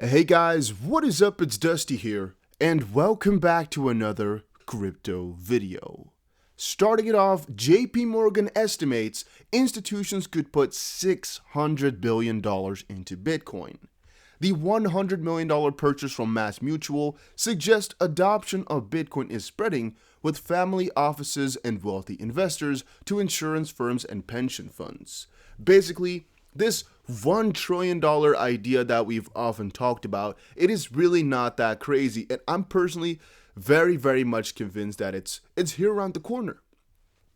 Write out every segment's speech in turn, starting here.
Hey guys, what is up? It's Dusty here, and welcome back to another crypto video. Starting it off, JPMorgan estimates institutions could put $600 billion into Bitcoin. The $100 million purchase from MassMutual suggests adoption of Bitcoin is spreading, with family offices and wealthy investors to insurance firms and pension funds. Basically, this $1 trillion idea that we've often talked about, it is really not that crazy, and I'm personally very much convinced that it's here around the corner.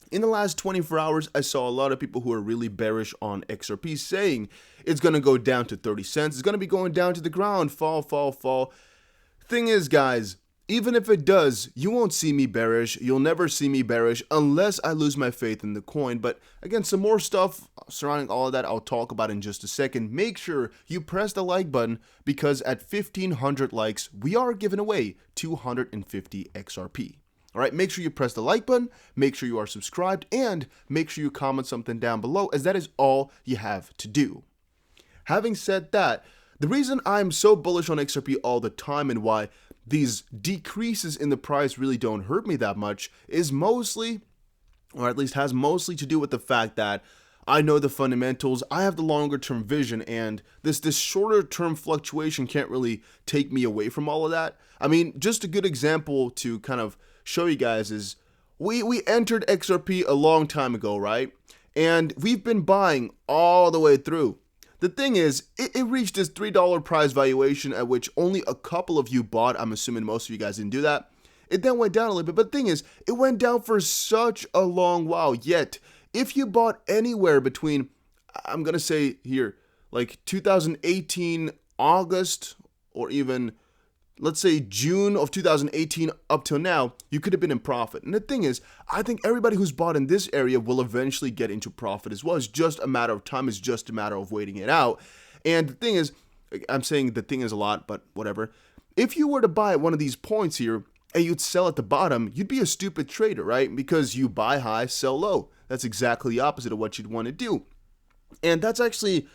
In the last 24 hours, I saw a lot of people who are really bearish on XRP saying it's going to go down to 30 cents, it's going to be going down to the ground, fall. Thing is, guys, even if it does, you won't see me bearish. You'll never see me bearish unless I lose my faith in the coin. But again, some more stuff surrounding all of that I'll talk about in just a second. Make sure you press the like button because at 1,500 likes, we are giving away 250 XRP. All right, make sure you press the like button, make sure you are subscribed, and make sure you comment something down below, as that is all you have to do. Having said that, the reason I'm so bullish on XRP all the time and why these decreases in the price really don't hurt me that much is mostly, or at least has mostly to do with the fact that I know the fundamentals, I have the longer term vision, and this shorter term fluctuation can't really take me away from all of that. I mean, just a good example to kind of show you guys is we entered XRP a long time ago, right? And we've been buying all the way through. The thing is, it reached this $3 price valuation at which only a couple of you bought. I'm assuming most of you guys didn't do that. It then went down a little bit, but the thing is, it went down for such a long while. Yet, if you bought anywhere between, I'm going to say here, like 2018 August or even, let's say June of 2018 up till now, you could have been in profit. And the thing is, I think everybody who's bought in this area will eventually get into profit as well. It's just a matter of time. It's just a matter of waiting it out. And the thing is, I'm saying the thing is a lot, but whatever. If you were to buy at one of these points here and you'd sell at the bottom, you'd be a stupid trader, right? Because you buy high, sell low. That's exactly the opposite of what you'd want to do. And that's actually,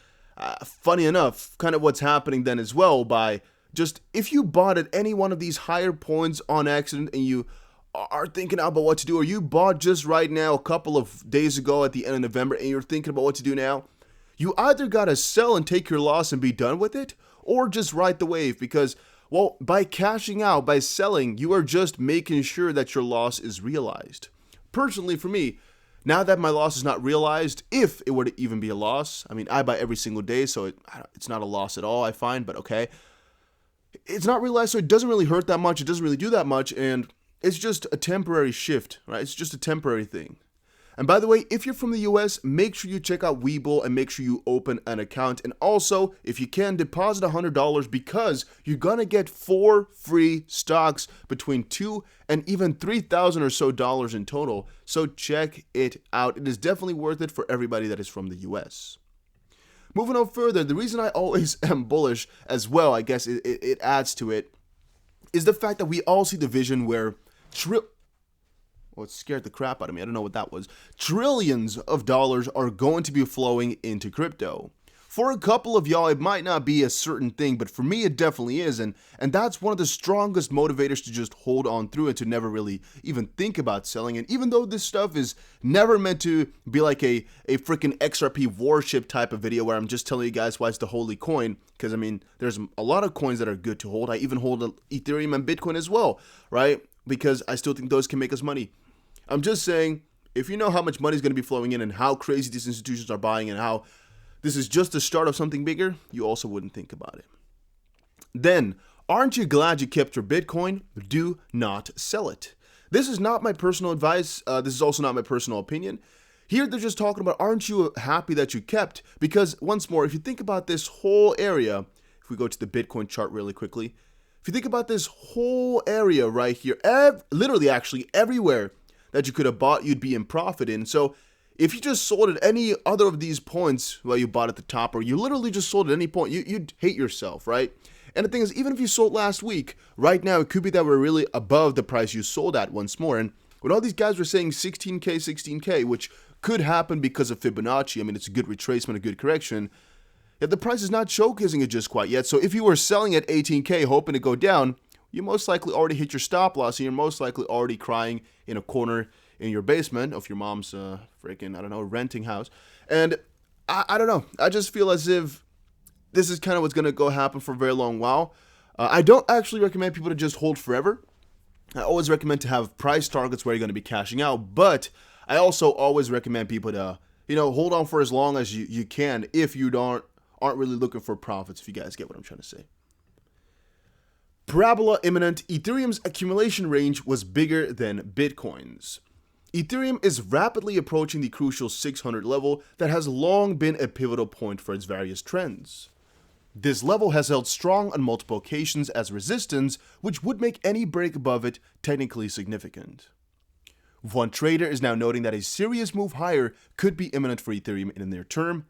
funny enough, kind of what's happening then as well by just if you bought at any one of these higher points on accident and you are thinking about what to do, or you bought just right now a couple of days ago at the end of November and you're thinking about what to do now, you either got to sell and take your loss and be done with it, or just ride the wave because, well, by cashing out, by selling, you are just making sure that your loss is realized. Personally, for me, now that my loss is not realized, if it were to even be a loss, I mean, I buy every single day, so it's not a loss at all, I find, but okay. It's not realized, so it doesn't really hurt that much. It doesn't really do that much, and it's just a temporary shift, right? It's just a temporary thing. And by the way, if you're from the US, make sure you check out Webull and make sure you open an account. And also, if you can, deposit $100 because you're gonna get 4 free stocks between $2,000 and even $3,000 or so in total. So check it out. It is definitely worth it for everybody that is from the US. Moving on further, the reason I always am bullish as well, I guess it adds to it, is the fact that we all see the vision where it scared the crap out of me. I don't know what that was. Trillions of dollars are going to be flowing into crypto. For a couple of y'all, it might not be a certain thing, but for me, it definitely is. And that's one of the strongest motivators to just hold on through it, to never really even think about selling. And even though this stuff is never meant to be like a freaking XRP warship type of video where I'm just telling you guys why it's the holy coin, because I mean, there's a lot of coins that are good to hold. I even hold Ethereum and Bitcoin as well, right? Because I still think those can make us money. I'm just saying, if you know how much money is going to be flowing in and how crazy these institutions are buying and how this is just the start of something bigger, you also wouldn't think about it. Then, aren't you glad you kept your Bitcoin? Do not sell it. This is not my personal advice. This is also not my personal opinion. Here they're just talking about, aren't you happy that you kept? Because once more, if you think about this whole area, if we go to the Bitcoin chart really quickly, if you think about this whole area right here, literally actually everywhere that you could have bought, you'd be in profit in. So if you just sold at any other of these points, well, you bought at the top, or you literally just sold at any point, you'd hate yourself, right? And the thing is, even if you sold last week, right now, it could be that we're really above the price you sold at once more. And when all these guys were saying 16K, which could happen because of Fibonacci, I mean, it's a good retracement, a good correction. Yet the price is not showcasing it just quite yet. So if you were selling at 18K hoping to go down, you most likely already hit your stop loss and you're most likely already crying in a corner in your basement of your mom's freaking, I don't know, renting house. And I don't know. I just feel as if this is kind of what's going to go happen for a very long while. I don't actually recommend people to just hold forever. I always recommend to have price targets where you're going to be cashing out, but I also always recommend people to, hold on for as long as you can if you aren't really looking for profits, if you guys get what I'm trying to say. Parabola imminent. Ethereum's accumulation range was bigger than Bitcoin's. Ethereum is rapidly approaching the crucial 600 level that has long been a pivotal point for its various trends. This level has held strong on multiple occasions as resistance, which would make any break above it technically significant. One trader is now noting that a serious move higher could be imminent for Ethereum in the near term,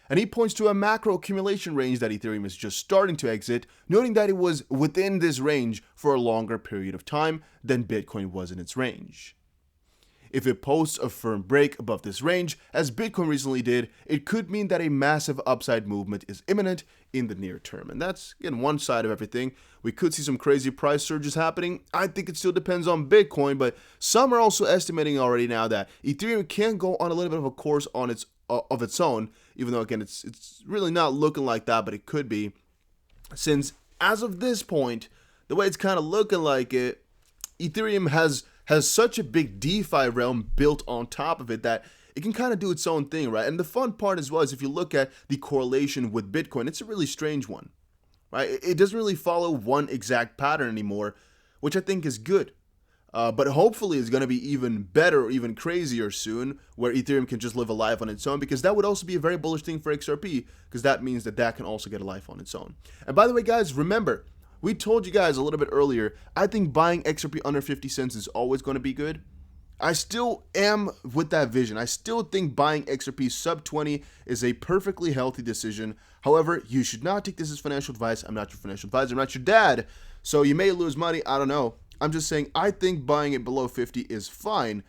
and he points to a macro accumulation range that Ethereum is just starting to exit, noting that it was within this range for a longer period of time than Bitcoin was in its range. If it posts a firm break above this range, as Bitcoin recently did, it could mean that a massive upside movement is imminent in the near term. And that's, again, one side of everything. We could see some crazy price surges happening. I think it still depends on Bitcoin, but some are also estimating already now that Ethereum can go on a little bit of a course on of its own, even though, again, it's really not looking like that, but it could be. Since, as of this point, the way it's kind of looking like it, Ethereum has such a big DeFi realm built on top of it that it can kind of do its own thing, right? And the fun part as well is if you look at the correlation with Bitcoin, it's a really strange one, right? It doesn't really follow one exact pattern anymore, which I think is good. But hopefully it's going to be even better or even crazier soon, where Ethereum can just live a life on its own, because that would also be a very bullish thing for XRP, because that means that can also get a life on its own. And by the way, guys, remember, we told you guys a little bit earlier, I think buying XRP under 50 cents is always going to be good. I still am with that vision. I still think buying XRP sub 20 is a perfectly healthy decision. However, you should not take this as financial advice. I'm not your financial advisor. I'm not your dad. So you may lose money. I don't know. I'm just saying I think buying it below 50 is fine,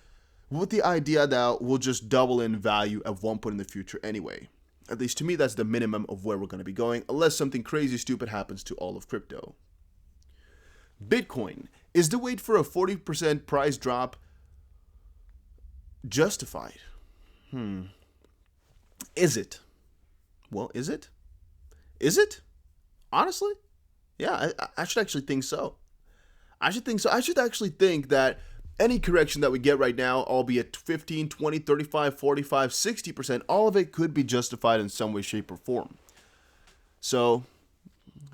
with the idea that we'll just double in value at one point in the future anyway. At least to me, that's the minimum of where we're going to be going, unless something crazy stupid happens to all of crypto. Bitcoin. Is the wait for a 40% price drop justified? Is it? Well, is it? Is it? Honestly? Yeah, I should actually think so. I should actually think that any correction that we get right now, albeit 15, 20, 35, 45, 60%, all of it could be justified in some way, shape, or form. So,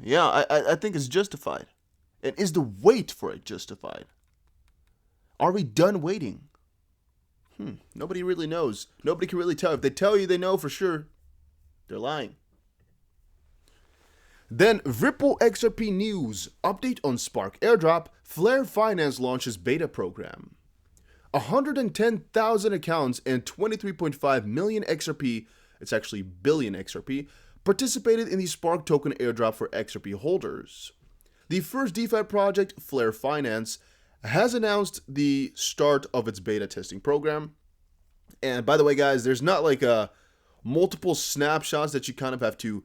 yeah, I think it's justified. And is the wait for it justified? Are we done waiting? Nobody really knows. Nobody can really tell. If they tell you they know for sure, they're lying. Then, Ripple XRP news. Update on Spark Airdrop. Flare Finance launches beta program. 110,000 accounts and 23.5 million XRP, it's actually billion XRP, participated in the Spark token airdrop for XRP holders. The first DeFi project, Flare Finance, has announced the start of its beta testing program. And by the way, guys, there's not like multiple snapshots that you kind of have to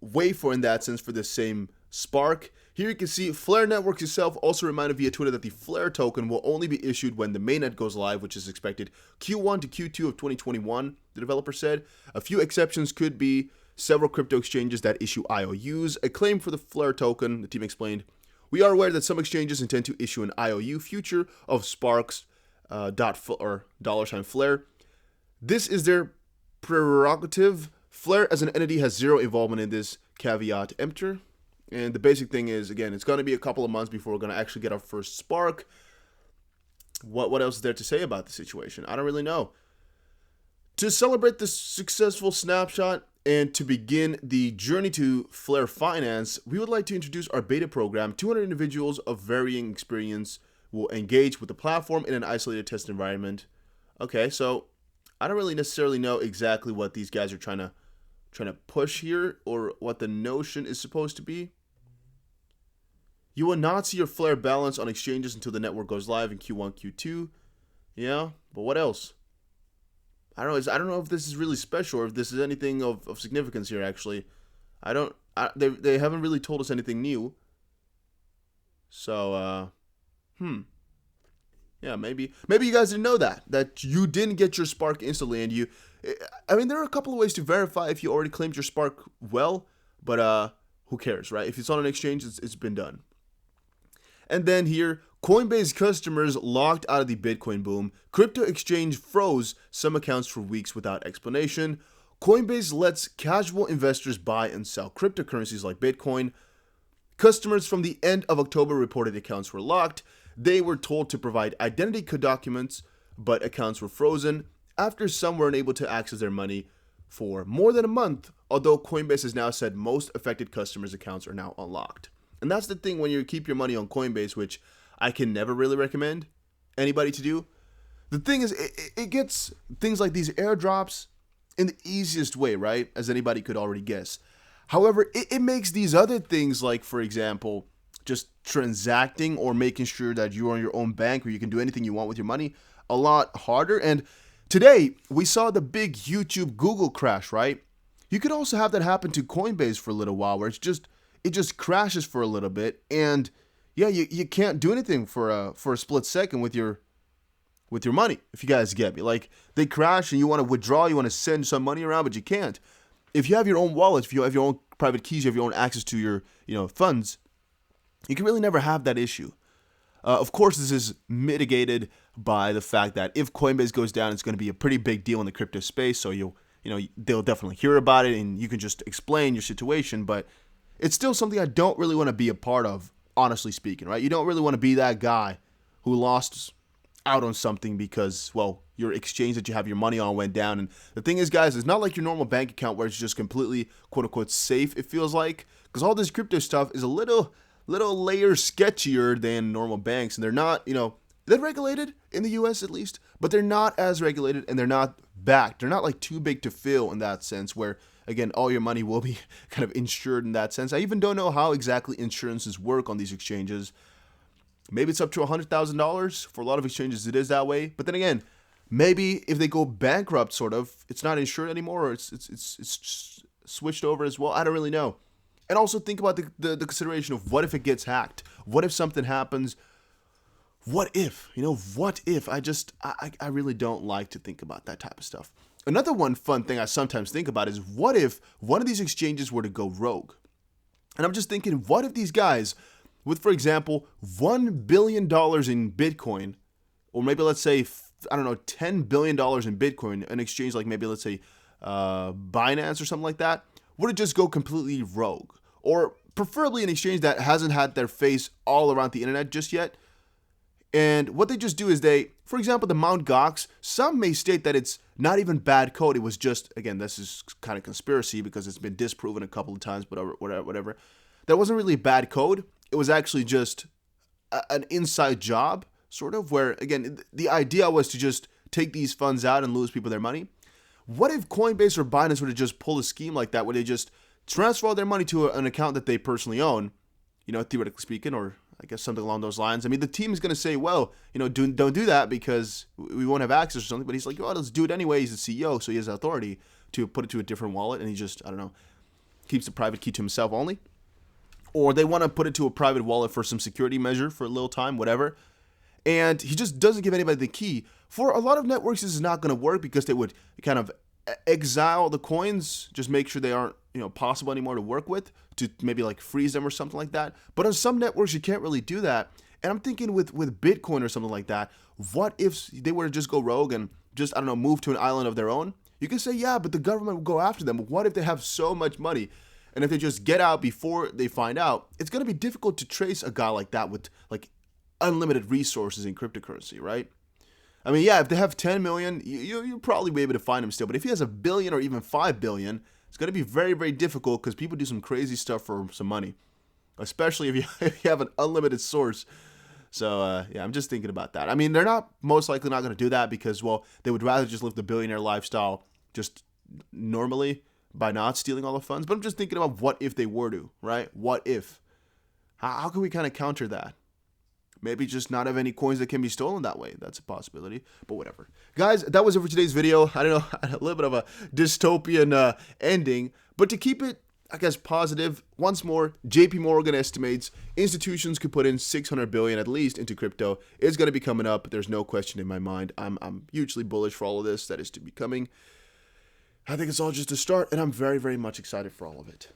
wait for in that sense for the same Spark. Here you can see Flare Networks itself also reminded via Twitter that the Flare token will only be issued when the mainnet goes live, which is expected Q1 to Q2 of 2021, the developer said. A few exceptions could be several crypto exchanges that issue IOUs. A claim for the Flare token, the team explained, we are aware that some exchanges intend to issue an IOU future of Sparks $Flare. This is their prerogative. Flare as an entity has zero involvement in this, caveat emptor. And the basic thing is, again, it's going to be a couple of months before we're going to actually get our first Spark. What else is there to say about the situation? I don't really know. To celebrate the successful snapshot and to begin the journey to Flare Finance, we would like to introduce our beta program. 200 individuals of varying experience will engage with the platform in an isolated test environment. Okay, so I don't really necessarily know exactly what these guys are trying to push here or what the notion is supposed to be. You will not see your Flare balance on exchanges until the network goes live in Q1, Q2. Yeah, but what else? I don't know if this is really special or if this is anything of significance here. Actually, they haven't really told us anything new. So yeah, maybe you guys didn't know that you didn't get your Spark instantly, and you. I mean, there are a couple of ways to verify if you already claimed your Spark well, but who cares, right? If it's on an exchange, it's been done. And then here, Coinbase customers locked out of the Bitcoin boom. Crypto exchange froze some accounts for weeks without explanation. Coinbase lets casual investors buy and sell cryptocurrencies like Bitcoin. Customers from the end of October reported accounts were locked. They were told to provide identity documents, but accounts were frozen after some were unable to access their money for more than a month, although Coinbase has now said most affected customers' accounts are now unlocked. And that's the thing when you keep your money on Coinbase, which I can never really recommend anybody to do. The thing is, it gets things like these airdrops in the easiest way, right? As anybody could already guess. However, it makes these other things like, for example, just transacting or making sure that you're on your own bank or you can do anything you want with your money a lot harder. And today, we saw the big YouTube Google crash, right? You could also have that happen to Coinbase for a little while where it just crashes for a little bit. And yeah, you can't do anything for a split second with your money, if you guys get me. Like, they crash and you want to withdraw, you want to send some money around, but you can't. If you have your own wallet, if you have your own private keys, you have your own access to your funds, you can really never have that issue. Of course, this is mitigated by the fact that if Coinbase goes down, it's going to be a pretty big deal in the crypto space. So they'll definitely hear about it, and you can just explain your situation. But it's still something I don't really want to be a part of, honestly speaking, right? You don't really want to be that guy who lost out on something because, well, your exchange that you have your money on went down. And the thing is, guys, it's not like your normal bank account where it's just completely, quote unquote, safe, it feels like, because all this crypto stuff is a little layer sketchier than normal banks, and they're not, they're regulated in the US at least, but they're not as regulated, and they're not backed. They're not like too big to fail in that sense, where again, all your money will be kind of insured in that sense. I even don't know how exactly insurances work on these exchanges. Maybe it's up to $100,000. For a lot of exchanges, it is that way. But then again, maybe if they go bankrupt, sort of, it's not insured anymore, or it's switched over as well. I don't really know. And also think about the consideration of what if it gets hacked? What if something happens? What if? What if? I really don't like to think about that type of stuff. Another one fun thing I sometimes think about is what if one of these exchanges were to go rogue? And I'm just thinking, what if these guys with, for example, $1 billion in Bitcoin, or maybe let's say, $10 billion in Bitcoin, an exchange like maybe let's say Binance or something like that, were to just go completely rogue? Or preferably an exchange that hasn't had their face all around the internet just yet. And what they just do is for example, the Mt. Gox, some may state that it's not even bad code. It was just, again, this is kind of conspiracy because it's been disproven a couple of times, but whatever. That wasn't really bad code. It was actually just an inside job, sort of, where, again, the idea was to just take these funds out and lose people their money. What if Coinbase or Binance were to just pull a scheme like that, where they just transfer all their money to an account that they personally own, theoretically speaking, or I guess something along those lines? I mean, the team is going to say, well, don't do that because we won't have access or something. But he's like, well, let's do it anyway. He's the CEO, so he has authority to put it to a different wallet. And he just, keeps the private key to himself only. Or they want to put it to a private wallet for some security measure for a little time, whatever. And he just doesn't give anybody the key. For a lot of networks, this is not going to work because they would kind of exile the coins, just make sure they aren't, possible anymore to work with, to maybe like freeze them or something like that. But on some networks, you can't really do that. And I'm thinking with Bitcoin or something like that, what if they were to just go rogue and just, move to an island of their own? You can say, yeah, but the government will go after them. But what if they have so much money? And if they just get out before they find out, it's going to be difficult to trace a guy like that with like unlimited resources in cryptocurrency, right? I mean, yeah, if they have 10 million, you'll probably be able to find him still. But if he has 1 billion or even 5 billion, it's going to be very, very difficult because people do some crazy stuff for some money, especially if you have an unlimited source. So, yeah, I'm just thinking about that. I mean, they're not most likely not going to do that because, well, they would rather just live the billionaire lifestyle just normally by not stealing all the funds. But I'm just thinking about what if they were to, right? What if? How can we kind of counter that? maybe just not have any coins that can be stolen that way. That's a possibility, but whatever. Guys, that was it for today's video. I don't know, a little bit of a dystopian ending, but to keep it, I guess, positive, once more, JPMorgan estimates institutions could put in 600 billion at least into crypto. It's going to be coming up. There's no question in my mind. I'm hugely bullish for all of this that is to be coming. I think it's all just a start, and I'm very, very much excited for all of it.